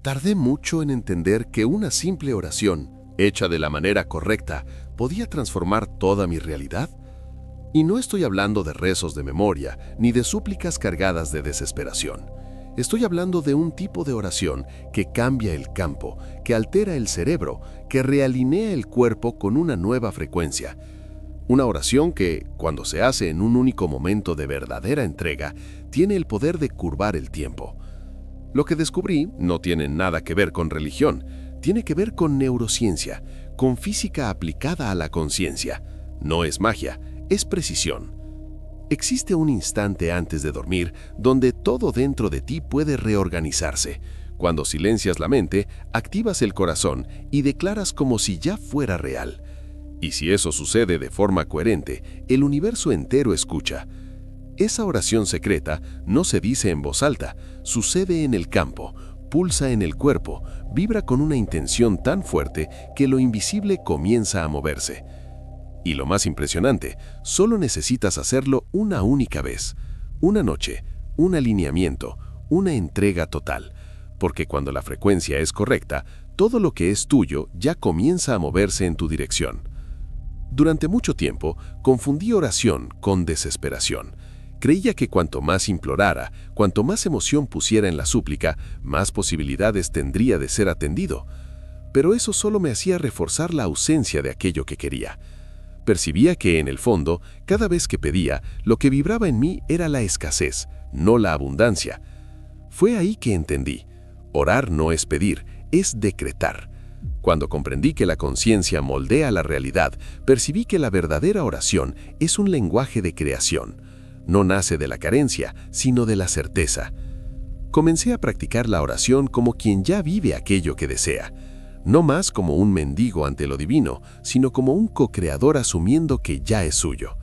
Tardé mucho en entender que una simple oración, hecha de la manera correcta, podía transformar toda mi realidad. Y no estoy hablando de rezos de memoria, ni de súplicas cargadas de desesperación. Estoy hablando de un tipo de oración que cambia el campo, que altera el cerebro, que realinea el cuerpo con una nueva frecuencia. Una oración que, cuando se hace en un único momento de verdadera entrega, tiene el poder de curvar el tiempo. Lo que descubrí no tiene nada que ver con religión, tiene que ver con neurociencia, con física aplicada a la conciencia. No es magia, es precisión. Existe un instante antes de dormir donde todo dentro de ti puede reorganizarse. Cuando silencias la mente, activas el corazón y declaras como si ya fuera real. Y si eso sucede de forma coherente, el universo entero escucha. Esa oración secreta no se dice en voz alta, sucede en el campo, pulsa en el cuerpo, vibra con una intención tan fuerte que lo invisible comienza a moverse. Y lo más impresionante, solo necesitas hacerlo una única vez. Una noche, un alineamiento, una entrega total. Porque cuando la frecuencia es correcta, todo lo que es tuyo ya comienza a moverse en tu dirección. Durante mucho tiempo, confundí oración con desesperación. Creía que cuanto más implorara, cuanto más emoción pusiera en la súplica, más posibilidades tendría de ser atendido. Pero eso solo me hacía reforzar la ausencia de aquello que quería. Percibía que, en el fondo, cada vez que pedía, lo que vibraba en mí era la escasez, no la abundancia. Fue ahí que entendí. Orar no es pedir, es decretar. Cuando comprendí que la conciencia moldea la realidad, percibí que la verdadera oración es un lenguaje de creación. No nace de la carencia, sino de la certeza. Comencé a practicar la oración como quien ya vive aquello que desea. No más como un mendigo ante lo divino, sino como un co-creador asumiendo que ya es suyo.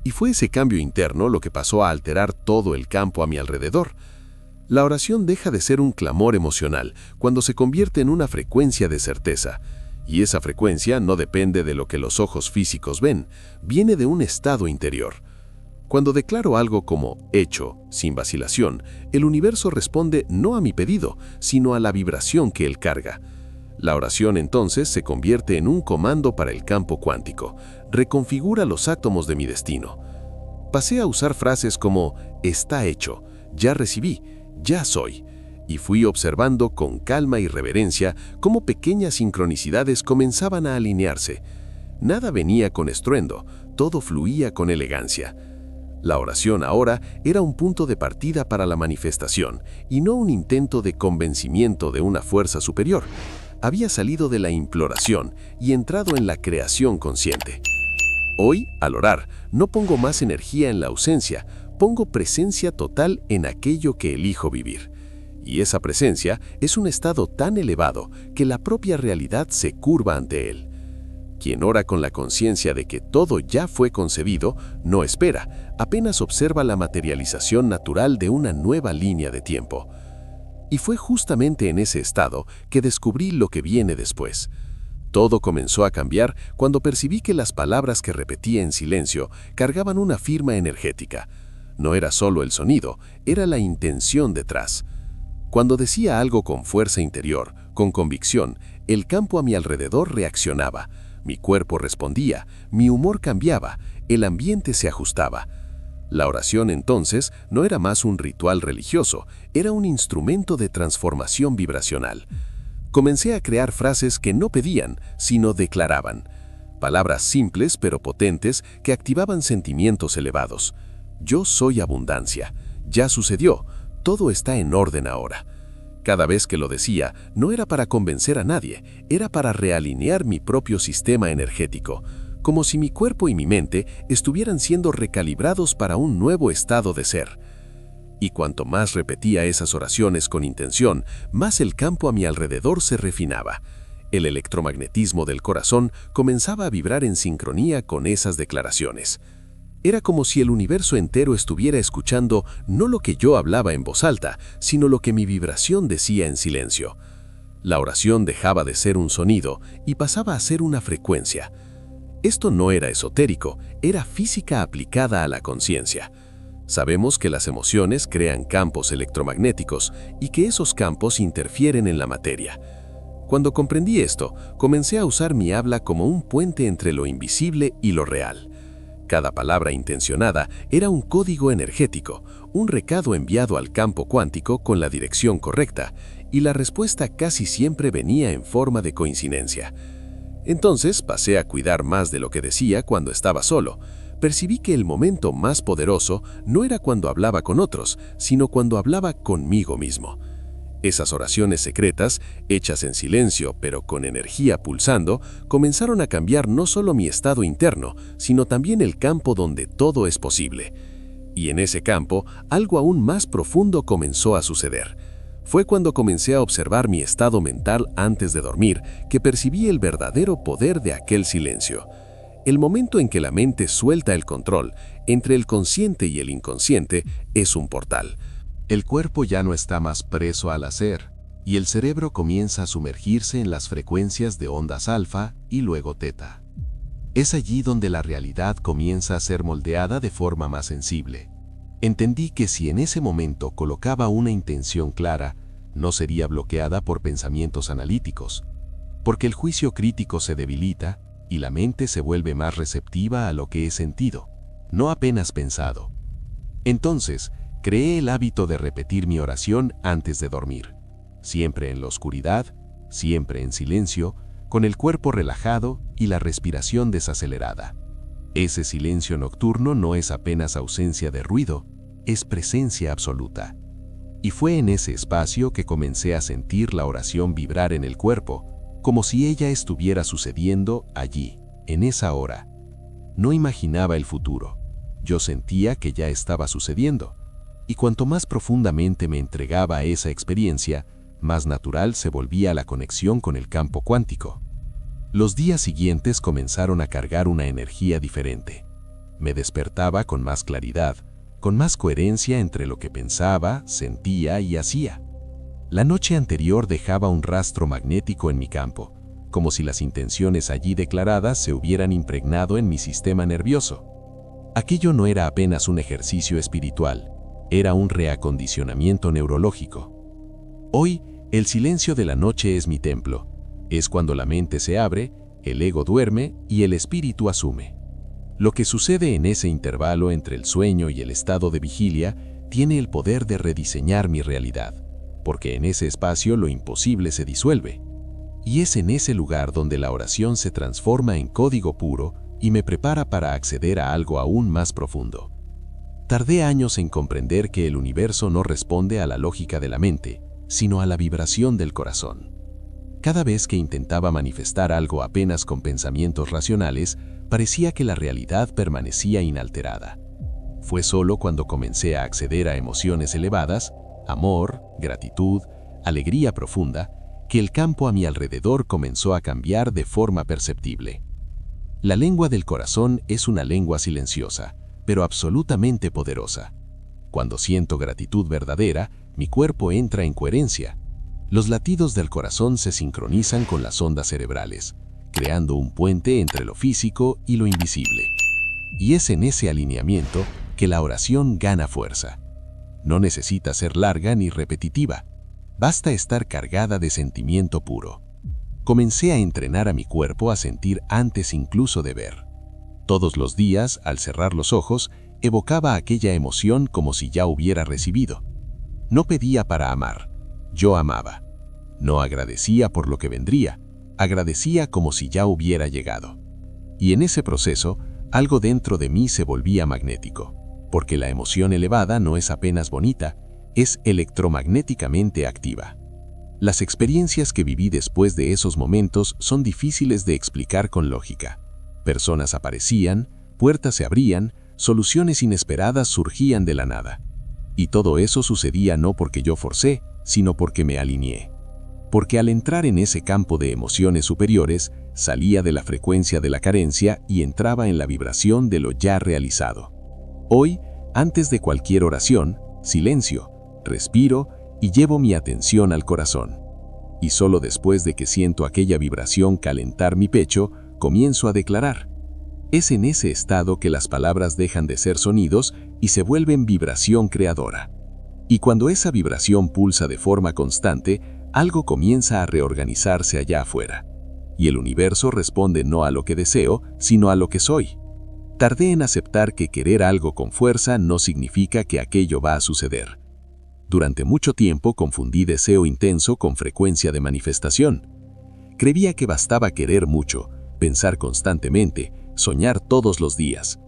Y fue ese cambio interno lo que pasó a alterar todo el campo a mi alrededor. La oración deja de ser un clamor emocional cuando se convierte en una frecuencia de certeza. Y esa frecuencia no depende de lo que los ojos físicos ven, viene de un estado interior. Cuando declaro algo como hecho, sin vacilación, el universo responde no a mi pedido, sino a la vibración que él carga. La oración entonces se convierte en un comando para el campo cuántico, reconfigura los átomos de mi destino. Pasé a usar frases como está hecho, ya recibí, ya soy, y fui observando con calma y reverencia cómo pequeñas sincronicidades comenzaban a alinearse. Nada venía con estruendo, todo fluía con elegancia. La oración ahora era un punto de partida para la manifestación y no un intento de convencimiento de una fuerza superior. Había salido de la imploración y entrado en la creación consciente. Hoy, al orar, no pongo más energía en la ausencia, pongo presencia total en aquello que elijo vivir. Y esa presencia es un estado tan elevado que la propia realidad se curva ante él. Quien ora con la conciencia de que todo ya fue concebido, no espera, apenas observa la materialización natural de una nueva línea de tiempo. Y fue justamente en ese estado que descubrí lo que viene después. Todo comenzó a cambiar cuando percibí que las palabras que repetía en silencio cargaban una firma energética. No era solo el sonido, era la intención detrás. Cuando decía algo con fuerza interior, con convicción, el campo a mi alrededor reaccionaba. Mi cuerpo respondía, mi humor cambiaba, el ambiente se ajustaba. La oración entonces no era más un ritual religioso, era un instrumento de transformación vibracional. Comencé a crear frases que no pedían, sino declaraban. Palabras simples pero potentes que activaban sentimientos elevados. Yo soy abundancia. Ya sucedió. Todo está en orden ahora. Cada vez que lo decía, no era para convencer a nadie, era para realinear mi propio sistema energético, como si mi cuerpo y mi mente estuvieran siendo recalibrados para un nuevo estado de ser. Y cuanto más repetía esas oraciones con intención, más el campo a mi alrededor se refinaba. El electromagnetismo del corazón comenzaba a vibrar en sincronía con esas declaraciones. Era como si el universo entero estuviera escuchando no lo que yo hablaba en voz alta, sino lo que mi vibración decía en silencio. La oración dejaba de ser un sonido y pasaba a ser una frecuencia. Esto no era esotérico, era física aplicada a la conciencia. Sabemos que las emociones crean campos electromagnéticos y que esos campos interfieren en la materia. Cuando comprendí esto, comencé a usar mi habla como un puente entre lo invisible y lo real. Cada palabra intencionada era un código energético, un recado enviado al campo cuántico con la dirección correcta, y la respuesta casi siempre venía en forma de coincidencia. Entonces pasé a cuidar más de lo que decía cuando estaba solo. Percibí que el momento más poderoso no era cuando hablaba con otros, sino cuando hablaba conmigo mismo. Esas oraciones secretas, hechas en silencio pero con energía pulsando, comenzaron a cambiar no solo mi estado interno, sino también el campo donde todo es posible. Y en ese campo, algo aún más profundo comenzó a suceder. Fue cuando comencé a observar mi estado mental antes de dormir que percibí el verdadero poder de aquel silencio. El momento en que la mente suelta el control entre el consciente y el inconsciente es un portal. El cuerpo ya no está más preso al hacer, y el cerebro comienza a sumergirse en las frecuencias de ondas alfa y luego teta. Es allí donde la realidad comienza a ser moldeada de forma más sensible. Entendí que si en ese momento colocaba una intención clara, no sería bloqueada por pensamientos analíticos, porque el juicio crítico se debilita y la mente se vuelve más receptiva a lo que he sentido, no apenas pensado. Entonces, creé el hábito de repetir mi oración antes de dormir, siempre en la oscuridad, siempre en silencio, con el cuerpo relajado y la respiración desacelerada. Ese silencio nocturno no es apenas ausencia de ruido, es presencia absoluta. Y fue en ese espacio que comencé a sentir la oración vibrar en el cuerpo, como si ella estuviera sucediendo allí, en esa hora. No imaginaba el futuro, yo sentía que ya estaba sucediendo. Y cuanto más profundamente me entregaba a esa experiencia, más natural se volvía la conexión con el campo cuántico. Los días siguientes comenzaron a cargar una energía diferente. Me despertaba con más claridad, con más coherencia entre lo que pensaba, sentía y hacía. La noche anterior dejaba un rastro magnético en mi campo, como si las intenciones allí declaradas se hubieran impregnado en mi sistema nervioso. Aquello no era apenas un ejercicio espiritual, era un reacondicionamiento neurológico. Hoy, el silencio de la noche es mi templo. Es cuando la mente se abre, el ego duerme y el espíritu asume. Lo que sucede en ese intervalo entre el sueño y el estado de vigilia tiene el poder de rediseñar mi realidad, porque en ese espacio lo imposible se disuelve. Y es en ese lugar donde la oración se transforma en código puro y me prepara para acceder a algo aún más profundo. Tardé años en comprender que el universo no responde a la lógica de la mente, sino a la vibración del corazón. Cada vez que intentaba manifestar algo apenas con pensamientos racionales, parecía que la realidad permanecía inalterada. Fue solo cuando comencé a acceder a emociones elevadas, amor, gratitud, alegría profunda, que el campo a mi alrededor comenzó a cambiar de forma perceptible. La lengua del corazón es una lengua silenciosa, pero absolutamente poderosa. Cuando siento gratitud verdadera, mi cuerpo entra en coherencia. Los latidos del corazón se sincronizan con las ondas cerebrales, creando un puente entre lo físico y lo invisible. Y es en ese alineamiento que la oración gana fuerza. No necesita ser larga ni repetitiva, basta estar cargada de sentimiento puro. Comencé a entrenar a mi cuerpo a sentir antes incluso de ver. Todos los días, al cerrar los ojos, evocaba aquella emoción como si ya hubiera recibido. No pedía para amar, yo amaba. No agradecía por lo que vendría, agradecía como si ya hubiera llegado. Y en ese proceso, algo dentro de mí se volvía magnético, porque la emoción elevada no es apenas bonita, es electromagnéticamente activa. Las experiencias que viví después de esos momentos son difíciles de explicar con lógica. Personas aparecían, puertas se abrían, soluciones inesperadas surgían de la nada. Y todo eso sucedía no porque yo forcé, sino porque me alineé. Porque al entrar en ese campo de emociones superiores, salía de la frecuencia de la carencia y entraba en la vibración de lo ya realizado. Hoy, antes de cualquier oración, silencio, respiro y llevo mi atención al corazón. Y solo después de que siento aquella vibración calentar mi pecho, comienzo a declarar: Es en ese estado que las palabras dejan de ser sonidos y se vuelven vibración creadora. Y cuando esa vibración pulsa de forma constante, algo comienza a reorganizarse allá afuera. Y el universo responde no a lo que deseo, sino a lo que soy. Tardé en aceptar que querer algo con fuerza no significa que aquello va a suceder. Durante mucho tiempo confundí deseo intenso con frecuencia de manifestación. Creía que bastaba querer mucho, pensar constantemente, soñar todos los días.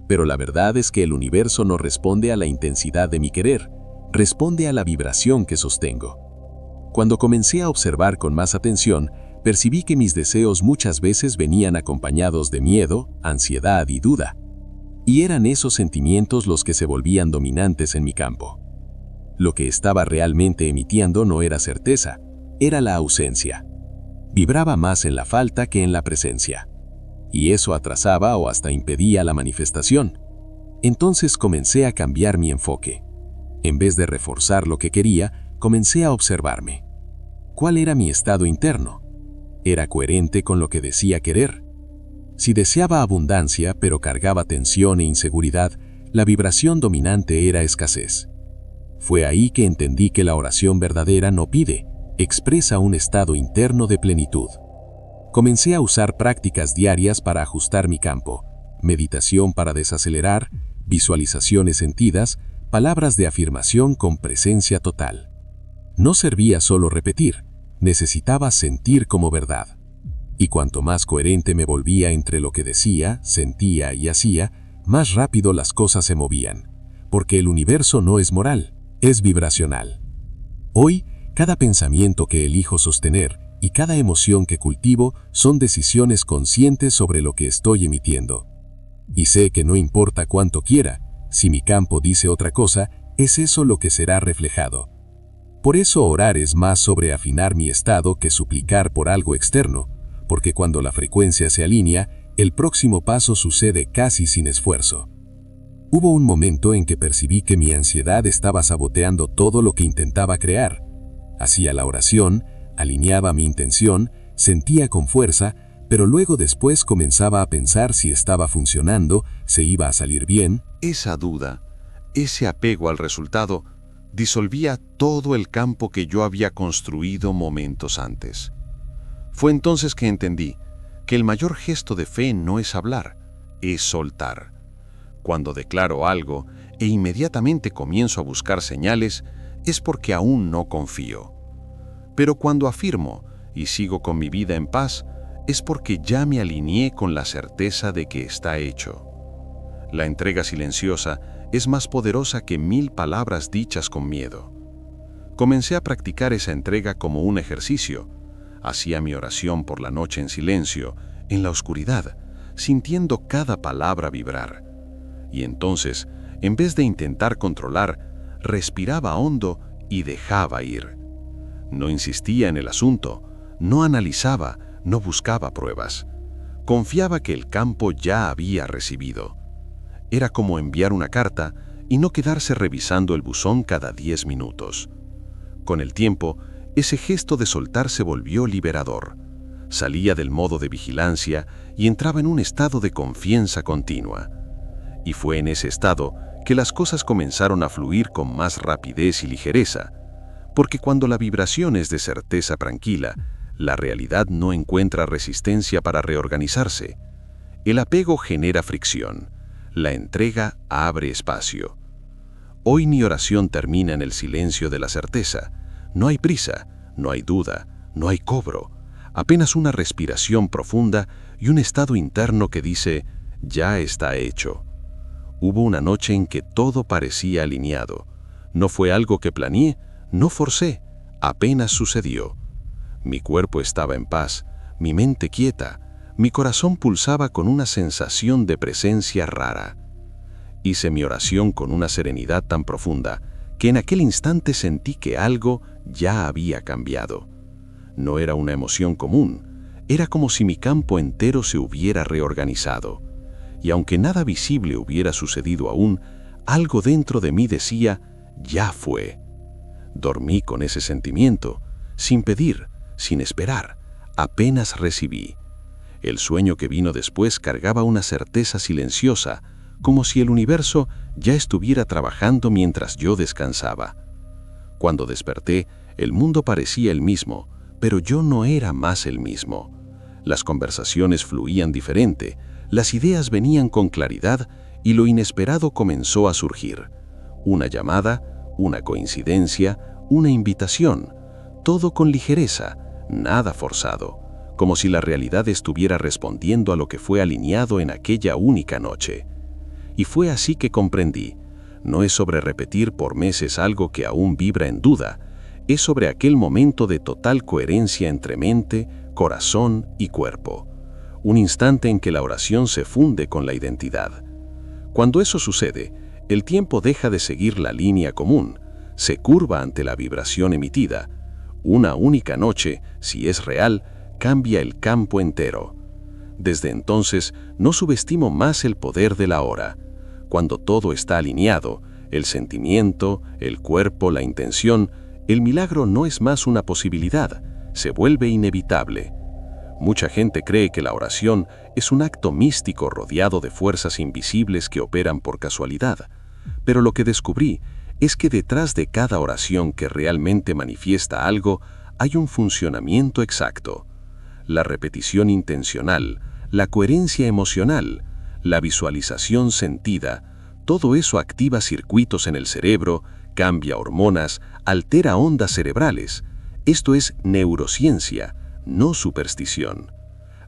Pero la verdad es que el universo no responde a la intensidad de mi querer, responde a la vibración que sostengo. Cuando comencé a observar con más atención, percibí que mis deseos muchas veces venían acompañados de miedo, ansiedad y duda. Y eran esos sentimientos los que se volvían dominantes en mi campo. Lo que estaba realmente emitiendo no era certeza, era la ausencia. Vibraba más en la falta que en la presencia. Y eso atrasaba o hasta impedía la manifestación. Entonces comencé a cambiar mi enfoque. En vez de reforzar lo que quería, comencé a observarme. ¿Cuál era mi estado interno? ¿Era coherente con lo que decía querer? Si deseaba abundancia pero cargaba tensión e inseguridad, la vibración dominante era escasez. Fue ahí que entendí que la oración verdadera no pide, expresa un estado interno de plenitud. Comencé a usar prácticas diarias para ajustar mi campo, meditación para desacelerar, visualizaciones sentidas, palabras de afirmación con presencia total. No servía solo repetir, necesitaba sentir como verdad. Y cuanto más coherente me volvía entre lo que decía, sentía y hacía, más rápido las cosas se movían, porque el universo no es moral, es vibracional. Hoy, cada pensamiento que elijo sostener y cada emoción que cultivo son decisiones conscientes sobre lo que estoy emitiendo. Y sé que no importa cuánto quiera, si mi campo dice otra cosa, es eso lo que será reflejado. Por eso orar es más sobre afinar mi estado que suplicar por algo externo, porque cuando la frecuencia se alinea, el próximo paso sucede casi sin esfuerzo. Hubo un momento en que percibí que mi ansiedad estaba saboteando todo lo que intentaba crear. Hacía la oración, alineaba mi intención, sentía con fuerza, pero luego después comenzaba a pensar si estaba funcionando, se iba a salir bien. Esa duda, ese apego al resultado, disolvía todo el campo que yo había construido momentos antes. Fue entonces que entendí que el mayor gesto de fe no es hablar, es soltar. Cuando declaro algo e inmediatamente comienzo a buscar señales, es porque aún no confío. Pero cuando afirmo y sigo con mi vida en paz, es porque ya me alineé con la certeza de que está hecho. La entrega silenciosa es más poderosa que 1000 palabras dichas con miedo. Comencé a practicar esa entrega como un ejercicio. Hacía mi oración por la noche en silencio, en la oscuridad, sintiendo cada palabra vibrar. Y entonces, en vez de intentar controlar, respiraba hondo y dejaba ir. No insistía en el asunto, no analizaba, no buscaba pruebas. Confiaba que el campo ya había recibido. Era como enviar una carta y no quedarse revisando el buzón cada 10 minutos. Con el tiempo, ese gesto de soltar se volvió liberador. Salía del modo de vigilancia y entraba en un estado de confianza continua. Y fue en ese estado que las cosas comenzaron a fluir con más rapidez y ligereza, porque cuando la vibración es de certeza tranquila, la realidad no encuentra resistencia para reorganizarse. El apego genera fricción, la entrega abre espacio. Hoy mi oración termina en el silencio de la certeza. No hay prisa, no hay duda, no hay cobro, apenas una respiración profunda y un estado interno que dice, ya está hecho. Hubo una noche en que todo parecía alineado. No fue algo que planeé, no forcé, apenas sucedió. Mi cuerpo estaba en paz, mi mente quieta, mi corazón pulsaba con una sensación de presencia rara. Hice mi oración con una serenidad tan profunda que en aquel instante sentí que algo ya había cambiado. No era una emoción común, era como si mi campo entero se hubiera reorganizado. Y aunque nada visible hubiera sucedido aún, algo dentro de mí decía, ya fue. Dormí con ese sentimiento, sin pedir, sin esperar, apenas recibí. El sueño que vino después cargaba una certeza silenciosa, como si el universo ya estuviera trabajando mientras yo descansaba. Cuando desperté, el mundo parecía el mismo, pero yo no era más el mismo. Las conversaciones fluían diferente, las ideas venían con claridad y lo inesperado comenzó a surgir. Una llamada, una coincidencia, una invitación, todo con ligereza, nada forzado, como si la realidad estuviera respondiendo a lo que fue alineado en aquella única noche. Y fue así que comprendí, no es sobre repetir por meses algo que aún vibra en duda, es sobre aquel momento de total coherencia entre mente, corazón y cuerpo. Un instante en que la oración se funde con la identidad. Cuando eso sucede, el tiempo deja de seguir la línea común, se curva ante la vibración emitida. Una única noche, si es real, cambia el campo entero. Desde entonces, no subestimo más el poder de la hora. Cuando todo está alineado, el sentimiento, el cuerpo, la intención, el milagro no es más una posibilidad, se vuelve inevitable. Mucha gente cree que la oración es un acto místico rodeado de fuerzas invisibles que operan por casualidad, pero lo que descubrí es que detrás de cada oración que realmente manifiesta algo hay un funcionamiento exacto. La repetición intencional, la coherencia emocional, la visualización sentida, todo eso activa circuitos en el cerebro, cambia hormonas, altera ondas cerebrales. Esto es neurociencia, no superstición.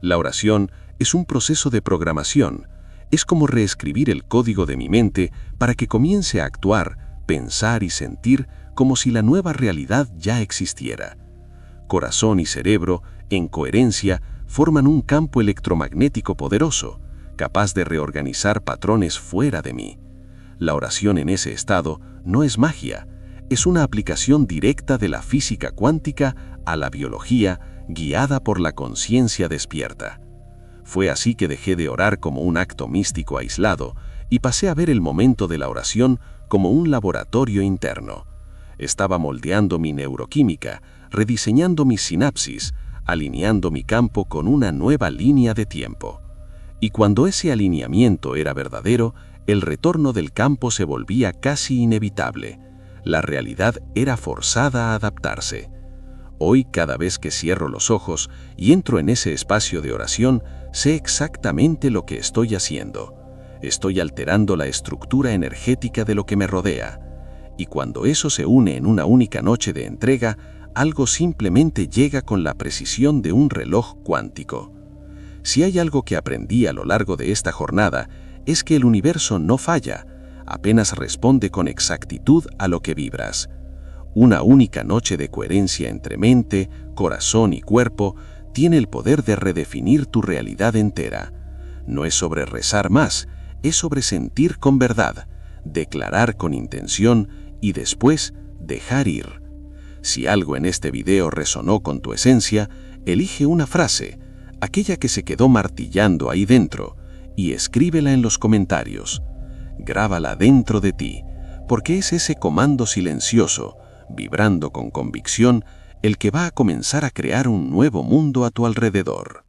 La oración es un proceso de programación. Es como reescribir el código de mi mente para que comience a actuar, pensar y sentir como si la nueva realidad ya existiera. Corazón y cerebro, en coherencia, forman un campo electromagnético poderoso, capaz de reorganizar patrones fuera de mí. La oración en ese estado no es magia, es una aplicación directa de la física cuántica a la biología, guiada por la conciencia despierta. Fue así que dejé de orar como un acto místico aislado y pasé a ver el momento de la oración como un laboratorio interno. Estaba moldeando mi neuroquímica, rediseñando mis sinapsis, alineando mi campo con una nueva línea de tiempo. Y cuando ese alineamiento era verdadero, el retorno del campo se volvía casi inevitable. La realidad era forzada a adaptarse. Hoy, cada vez que cierro los ojos y entro en ese espacio de oración, sé exactamente lo que estoy haciendo. Estoy alterando la estructura energética de lo que me rodea. Y cuando eso se une en una única noche de entrega, algo simplemente llega con la precisión de un reloj cuántico. Si hay algo que aprendí a lo largo de esta jornada, es que el universo no falla, apenas responde con exactitud a lo que vibras. Una única noche de coherencia entre mente, corazón y cuerpo tiene el poder de redefinir tu realidad entera. No es sobre rezar más, es sobre sentir con verdad, declarar con intención y después dejar ir. Si algo en este video resonó con tu esencia, elige una frase, aquella que se quedó martillando ahí dentro, y escríbela en los comentarios. Grábala dentro de ti, porque es ese comando silencioso, vibrando con convicción, el que va a comenzar a crear un nuevo mundo a tu alrededor.